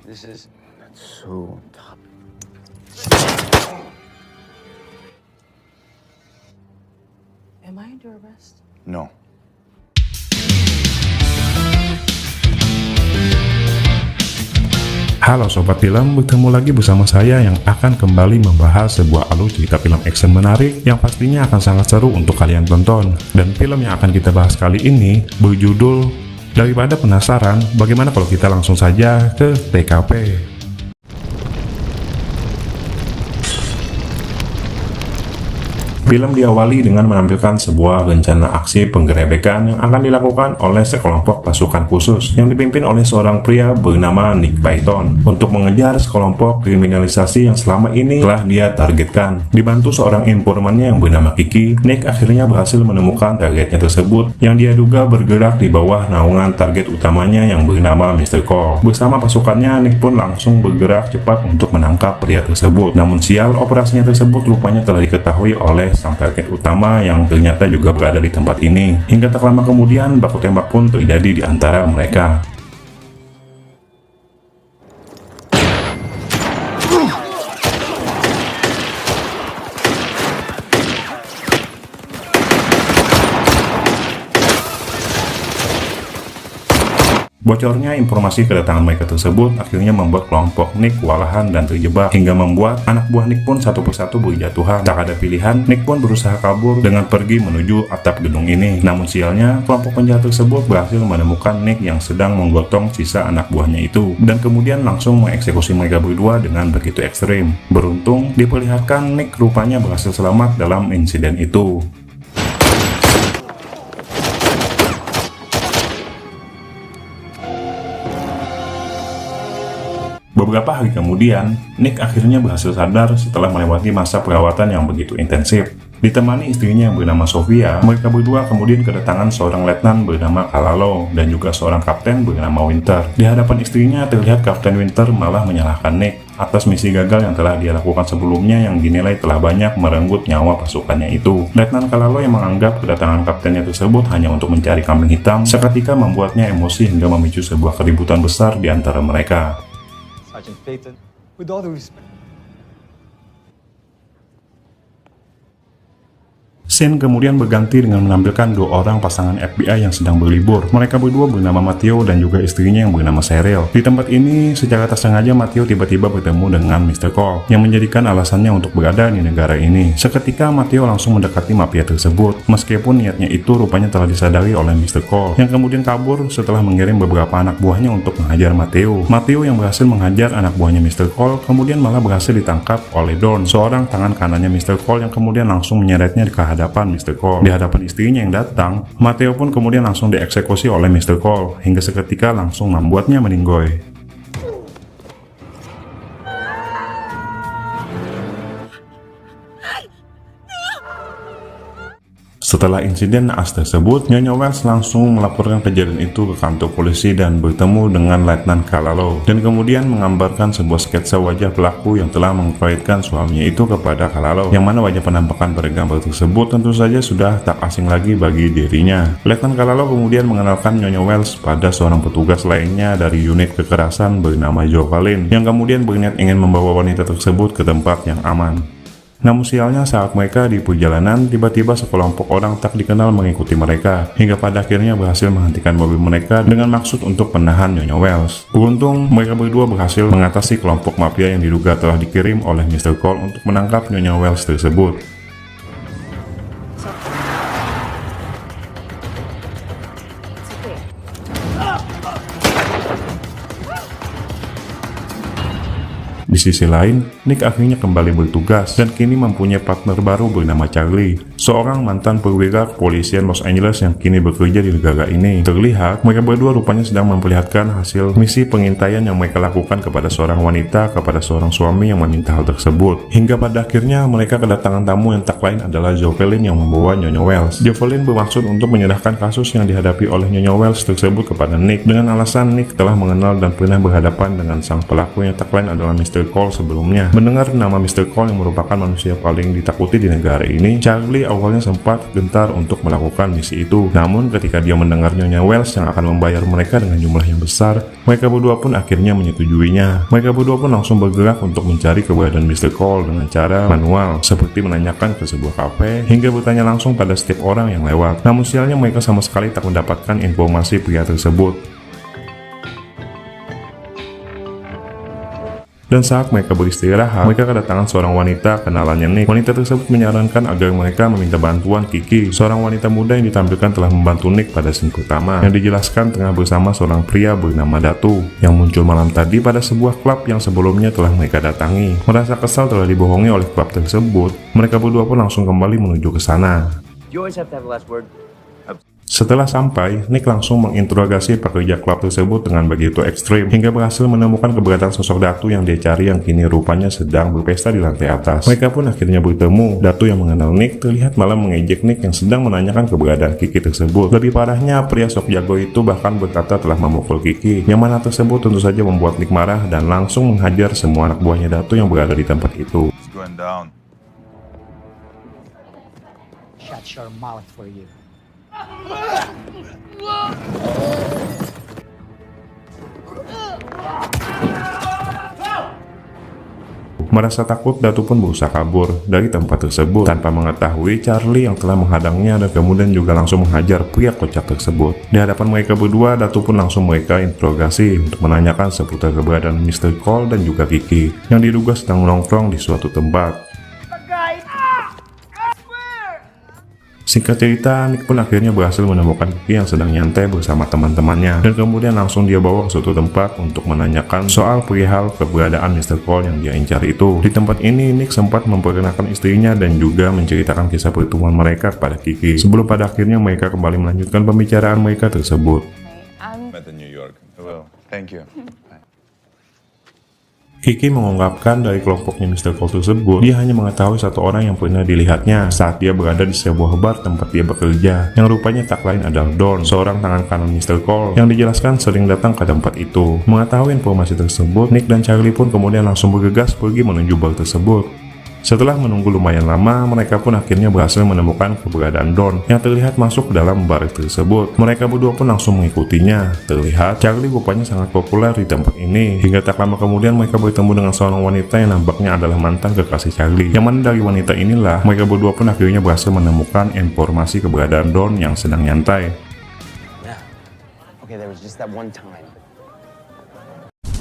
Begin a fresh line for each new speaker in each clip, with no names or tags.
This is
So tough.
Am I under arrest?
No.
Halo Sobat Film, bertemu lagi bersama saya yang akan kembali membahas sebuah alur cerita film action menarik yang pastinya akan sangat seru untuk kalian tonton. Dan film yang akan kita bahas kali ini berjudul Daripada Penasaran, bagaimana kalau kita langsung saja ke TKP. Film diawali dengan menampilkan sebuah rencana aksi penggerebekan yang akan dilakukan oleh sekelompok pasukan khusus yang dipimpin oleh seorang pria bernama Nick Python untuk mengejar sekelompok kriminalisasi yang selama ini telah dia targetkan. Dibantu seorang informannya yang bernama Kiki, Nick akhirnya berhasil menemukan targetnya tersebut yang dia duga bergerak di bawah naungan target utamanya yang bernama Mr. Cole. Bersama pasukannya, Nick pun langsung bergerak cepat untuk menangkap pria tersebut. Namun sial, operasinya tersebut rupanya telah diketahui oleh sang target utama yang ternyata juga berada di tempat ini. Hingga tak lama kemudian, baku tembak pun terjadi di antara mereka. Bocornya informasi kedatangan mereka tersebut akhirnya membuat kelompok Nick kewalahan dan terjebak, hingga membuat anak buah Nick pun satu persatu berjatuhan. Tak ada pilihan, Nick pun berusaha kabur dengan pergi menuju atap gedung ini. Namun sialnya, kelompok penjahat tersebut berhasil menemukan Nick yang sedang menggotong sisa anak buahnya itu, dan kemudian langsung mengeksekusi mereka berdua dengan begitu ekstrim. Beruntung, diperlihatkan Nick rupanya berhasil selamat dalam insiden itu. Beberapa hari kemudian, Nick akhirnya berhasil sadar setelah melewati masa perawatan yang begitu intensif. Ditemani istrinya yang bernama Sofia, mereka berdua kemudian kedatangan seorang letnan bernama Kalalo dan juga seorang kapten bernama Winter. Di hadapan istrinya, terlihat Kapten Winter malah menyalahkan Nick atas misi gagal yang telah dia lakukan sebelumnya yang dinilai telah banyak merenggut nyawa pasukannya itu. Letnan Kalalo yang menganggap kedatangan kaptennya tersebut hanya untuk mencari kambing hitam, seketika membuatnya emosi hingga memicu sebuah keributan besar di antara mereka.
Sergeant Payton. With all due respect.
Scene kemudian berganti dengan menampilkan dua orang pasangan FBI yang sedang berlibur. Mereka berdua bernama Matteo dan juga istrinya yang bernama Cheryl. Di tempat ini, secara tak sengaja Matteo tiba-tiba bertemu dengan Mr. Cole yang menjadikan alasannya untuk berada di negara ini. Seketika Matteo langsung mendekati mafia tersebut, meskipun niatnya itu rupanya telah disadari oleh Mr. Cole yang kemudian kabur setelah mengirim beberapa anak buahnya untuk menghajar Matteo. Matteo yang berhasil menghajar anak buahnya Mr. Cole kemudian malah berhasil ditangkap oleh Dawn, seorang tangan kanannya Mr. Cole yang kemudian langsung menyeretnya ke hadapan Mr. Cole. Di hadapan istrinya yang datang, Matteo pun kemudian langsung dieksekusi oleh Mr. Cole hingga seketika langsung membuatnya meninggoy. Setelah insiden naas tersebut, Nyonya Wells langsung melaporkan kejadian itu ke kantor polisi dan bertemu dengan Letnan Kalalo, dan kemudian menggambarkan sebuah sketsa wajah pelaku yang telah mengkaitkan suaminya itu kepada Kalalo, yang mana wajah penampakan pada gambar tersebut tentu saja sudah tak asing lagi bagi dirinya. Letnan Kalalo kemudian mengenalkan Nyonya Wells pada seorang petugas lainnya dari unit kekerasan bernama Jovalyn, yang kemudian berniat ingin membawa wanita tersebut ke tempat yang aman. Namun sialnya, saat mereka di perjalanan, tiba-tiba sekelompok orang tak dikenal mengikuti mereka, hingga pada akhirnya berhasil menghentikan mobil mereka dengan maksud untuk menahan Nyonya Wells. Beruntung, mereka berdua berhasil mengatasi kelompok mafia yang diduga telah dikirim oleh Mr. Cole untuk menangkap Nyonya Wells tersebut. Di sisi lain, Nick akhirnya kembali bertugas dan kini mempunyai partner baru bernama Charlie, seorang mantan perwira kepolisian Los Angeles yang kini bekerja di negara ini. Terlihat, mereka berdua rupanya sedang memperlihatkan hasil misi pengintaian yang mereka lakukan kepada seorang wanita kepada seorang suami yang meminta hal tersebut. Hingga pada akhirnya mereka kedatangan tamu yang tak lain adalah Jovelyn yang membawa Nyonya Wells. Jovelyn bermaksud untuk menyerahkan kasus yang dihadapi oleh Nyonya Wells tersebut kepada Nick dengan alasan Nick telah mengenal dan pernah berhadapan dengan sang pelaku yang tak lain adalah Mr. Cole sebelumnya. Mendengar nama Mr. Cole yang merupakan manusia paling ditakuti di negara ini, Charlie awalnya sempat gentar untuk melakukan misi itu. Namun ketika dia mendengar Nyonya Wells yang akan membayar mereka dengan jumlah yang besar, mereka berdua pun akhirnya menyetujuinya. Mereka berdua pun langsung bergerak untuk mencari keberadaan Mr. Cole dengan cara manual, seperti menanyakan ke sebuah kafe hingga bertanya langsung pada setiap orang yang lewat. Namun sialnya mereka sama sekali tak mendapatkan informasi pria tersebut. Dan saat mereka beristirahat, mereka kedatangan seorang wanita kenalannya Nick. Wanita tersebut menyarankan agar mereka meminta bantuan Kiki, seorang wanita muda yang ditampilkan telah membantu Nick pada scene pertama, yang dijelaskan tengah bersama seorang pria bernama Datu, yang muncul malam tadi pada sebuah klub yang sebelumnya telah mereka datangi. Merasa kesal telah dibohongi oleh klub tersebut, mereka berdua pun langsung kembali menuju ke sana.
You always have to have the last word.
Setelah sampai, Nick langsung menginterogasi pekerja klub tersebut dengan begitu ekstrim, hingga berhasil menemukan keberadaan sosok Datu yang dia cari yang kini rupanya sedang berpesta di lantai atas. Mereka pun akhirnya bertemu. Datu yang mengenal Nick terlihat malah mengejek Nick yang sedang menanyakan keberadaan Kiki tersebut. Lebih parahnya, pria sok jago itu bahkan berkata telah memukul Kiki, yang mana tersebut tentu saja membuat Nick marah dan langsung menghajar semua anak buahnya Datu yang berada di tempat itu.
It's going down.
Shut your mouth for you.
Merasa takut, Datu pun berusaha kabur dari tempat tersebut tanpa mengetahui Charlie yang telah menghadangnya dan kemudian juga langsung menghajar pria kocak tersebut. Di hadapan mereka berdua, Datu pun langsung mereka interogasi untuk menanyakan seputar keberadaan Mr. Cole dan juga Kiki yang diduga sedang nongkrong di suatu tempat. Singkat cerita, Nick pun akhirnya berhasil menemukan Kiki yang sedang nyantai bersama teman-temannya, dan kemudian langsung dia bawa ke suatu tempat untuk menanyakan soal perihal keberadaan Mr. Cole yang dia incar itu. Di tempat ini, Nick sempat memperkenalkan istrinya dan juga menceritakan kisah pertemuan mereka kepada Kiki, sebelum pada akhirnya mereka kembali melanjutkan pembicaraan mereka tersebut.
Met in New York. Well, thank you.
Kiki mengungkapkan dari kelompoknya Mr. Cole tersebut, dia hanya mengetahui satu orang yang pernah dilihatnya saat dia berada di sebuah bar tempat dia bekerja, yang rupanya tak lain adalah Dawn, seorang tangan kanan Mr. Cole, yang dijelaskan sering datang ke tempat itu. Mengetahui informasi tersebut, Nick dan Charlie pun kemudian langsung bergegas pergi menuju bar tersebut. Setelah menunggu lumayan lama, mereka pun akhirnya berhasil menemukan keberadaan Dawn yang terlihat masuk ke dalam bar tersebut. Mereka berdua pun langsung mengikutinya. Terlihat Charlie rupanya sangat populer di tempat ini, hingga tak lama kemudian mereka bertemu dengan seorang wanita yang nampaknya adalah mantan kekasih Charlie. Yang mana dari wanita inilah mereka berdua pun akhirnya berhasil menemukan informasi keberadaan Dawn yang sedang nyantai.
Okay, there was just that one time.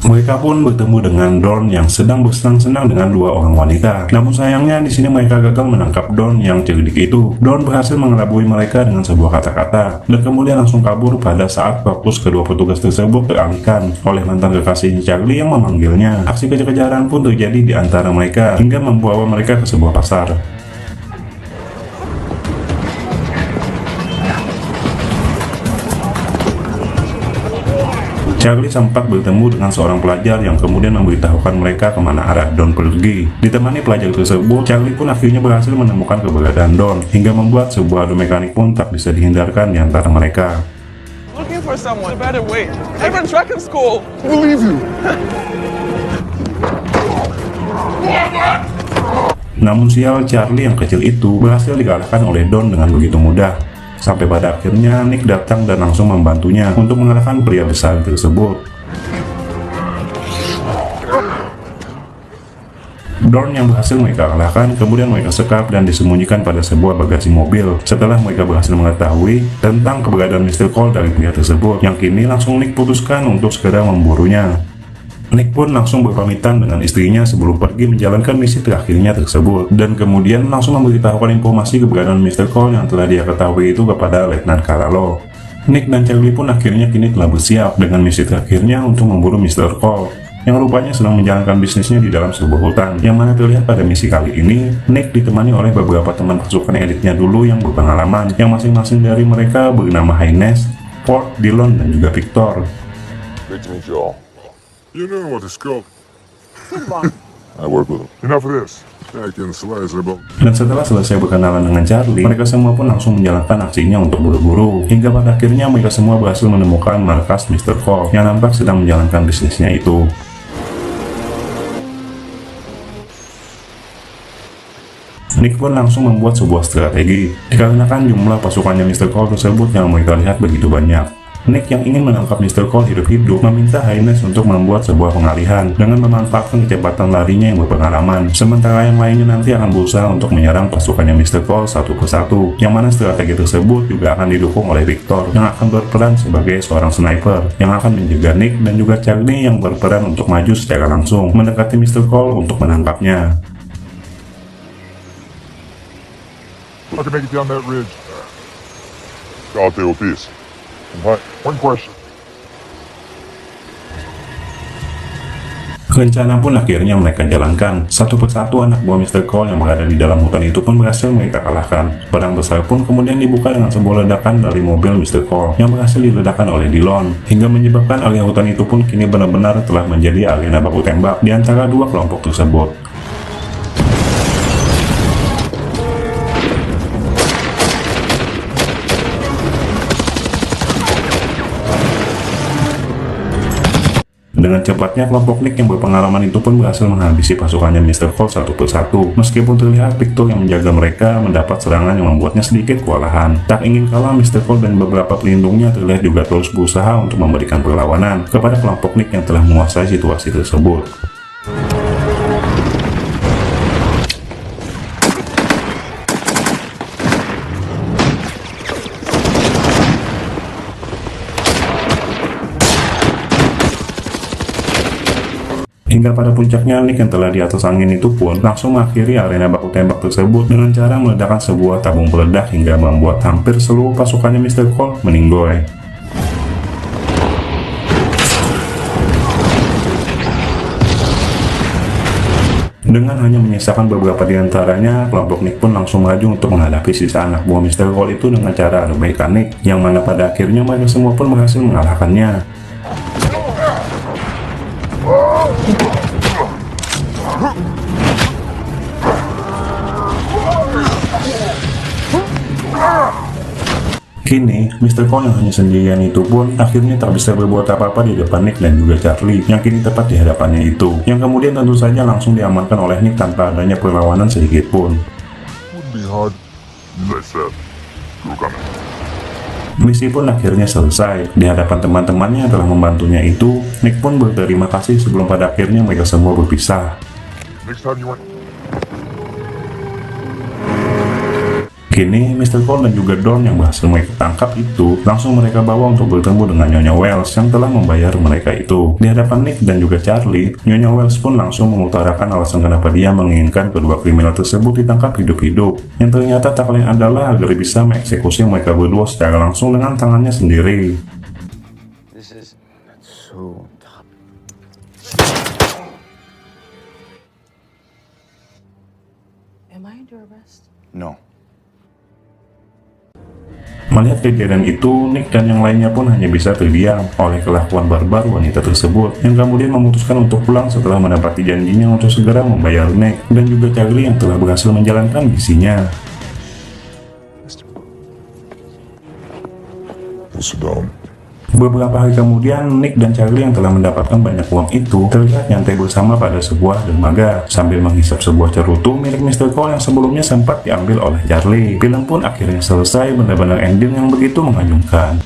Mereka pun bertemu dengan Dawn yang sedang bersenang-senang dengan dua orang wanita. Namun sayangnya di sini mereka gagal menangkap Dawn yang cerdik itu. Dawn berhasil mengelabui mereka dengan sebuah kata-kata dan kemudian langsung kabur pada saat fokus kedua petugas tersebut teralihkan oleh mantan kekasihnya Charlie yang memanggilnya. Aksi kejar-kejaran pun terjadi di antara mereka hingga membawa mereka ke sebuah pasar. Charlie sempat bertemu dengan seorang pelajar yang kemudian memberitahukan mereka kemana arah Dawn pergi. Ditemani pelajar tersebut, Charlie pun akhirnya berhasil menemukan keberadaan Dawn, hingga membuat sebuah adu mekanik pun tak bisa dihindarkan di antara mereka.
Looking for someone better wait. I run track in school.
Believe you.
Namun sial, Charlie yang kecil itu berhasil dikalahkan oleh Dawn dengan begitu mudah. Sampai pada akhirnya Nick datang dan langsung membantunya untuk mengalahkan pria besar tersebut. Dawn yang berhasil mereka kalahkan kemudian mereka sekap dan disembunyikan pada sebuah bagasi mobil. Setelah mereka berhasil mengetahui tentang keberadaan Mr. Cole dari pria tersebut, yang kini langsung Nick putuskan untuk segera memburunya. Nick pun langsung berpamitan dengan istrinya sebelum pergi menjalankan misi terakhirnya tersebut, dan kemudian langsung memberitahukan informasi keberadaan Mr. Cole yang telah dia ketahui itu kepada Letnan Kalalo. Nick dan Charlie pun akhirnya kini telah bersiap dengan misi terakhirnya untuk memburu Mr. Cole, yang rupanya sedang menjalankan bisnisnya di dalam sebuah hutan, yang mana terlihat pada misi kali ini, Nick ditemani oleh beberapa teman pasukan elitnya dulu yang berpengalaman, yang masing-masing dari mereka bernama Highness, Ford, Dillon, dan juga Victor.
Great to meet you all. You know what is called. I work with him. Enough of this. I can slice about.
Dan setelah selesai berkenalan dengan Charlie, mereka semua pun langsung menjalankan aksinya untuk berburu. Hingga pada akhirnya mereka semua berhasil menemukan markas Mr. Cole yang nampak sedang menjalankan bisnisnya itu. Nick pun langsung membuat sebuah strategi, dikarenakan jumlah pasukannya Mr. Cole tersebut yang mereka lihat begitu banyak. Nick yang ingin menangkap Mr. Cole hidup-hidup meminta Haynes untuk membuat sebuah pengalihan dengan memanfaatkan kecepatan larinya yang berpengalaman, sementara yang lainnya nanti akan berusaha untuk menyerang pasukannya Mr. Cole satu persatu, yang mana strategi tersebut juga akan didukung oleh Victor yang akan berperan sebagai seorang sniper yang akan menjaga Nick, dan juga Charlie yang berperan untuk maju secara langsung mendekati Mr. Cole untuk menangkapnya.
I can make it down that ridge. God deal with this. One question.
Rencana pun akhirnya mereka jalankan. Satu persatu anak buah Mr. Cole yang berada di dalam hutan itu pun berhasil mereka kalahkan. Perang besar pun kemudian dibuka dengan sebuah ledakan dari mobil Mr. Cole yang berhasil diledakkan oleh Dillon, hingga menyebabkan area hutan itu pun kini benar-benar telah menjadi arena baku tembak di antara dua kelompok tersebut. Dengan cepatnya kelompok Nick yang berpengalaman itu pun berhasil menghabisi pasukannya Mr. Cole satu persatu. Meskipun terlihat Victor yang menjaga mereka mendapat serangan yang membuatnya sedikit kewalahan. Tak ingin kalah, Mr. Cole dan beberapa pelindungnya terlihat juga terus berusaha untuk memberikan perlawanan kepada kelompok Nick yang telah menguasai situasi tersebut. Hingga pada puncaknya, Nick yang telah di atas angin itu pun langsung mengakhiri arena baku tembak tersebut dengan cara meledakkan sebuah tabung peledak hingga membuat hampir seluruh pasukannya Mr. Cole meninggoy. Dengan hanya menyisakan beberapa di antaranya, kelompok Nick pun langsung maju untuk menghadapi sisa anak buah Mr. Cole itu dengan cara adu mekanik, yang mana pada akhirnya mereka semua pun berhasil mengalahkannya. Kini, Mr. Cole yang hanya sendirian itu pun akhirnya tak bisa berbuat apa-apa di depan Nick dan juga Charlie yang kini tepat di hadapannya itu, yang kemudian tentu saja langsung diamankan oleh Nick tanpa adanya perlawanan sedikit pun.
Wouldn't be hard. Let's
Misi pun akhirnya selesai. Di hadapan teman-temannya yang telah membantunya itu, Nick pun berterima kasih sebelum pada akhirnya mereka semua berpisah.
Next time you want.
Kini, Mr. Cole dan juga Don yang berhasil mereka tangkap itu langsung mereka bawa untuk bertemu dengan Nyonya Wells yang telah membayar mereka itu. Di hadapan Nick dan juga Charlie, Nyonya Wells pun langsung mengutarakan alasan kenapa dia menginginkan kedua kriminal tersebut ditangkap hidup-hidup, yang ternyata tak lain adalah agar bisa mengeksekusi mereka berdua secara langsung dengan tangannya sendiri.
This is so top.
Am I under arrest?
No.
Melihat kejadian itu, Nick dan yang lainnya pun hanya bisa terdiam oleh kelakuan barbar wanita tersebut, yang kemudian memutuskan untuk pulang setelah mendapati janjinya untuk segera membayar Nick dan juga Charlie yang telah berhasil menjalankan misinya.
Sit down.
Beberapa hari kemudian, Nick dan Charlie yang telah mendapatkan banyak uang itu terlihat nyantai bersama pada sebuah dermaga sambil menghisap sebuah cerutu milik Mr. Cole yang sebelumnya sempat diambil oleh Charlie. Film pun akhirnya selesai, benar-benar ending yang begitu mengagumkan.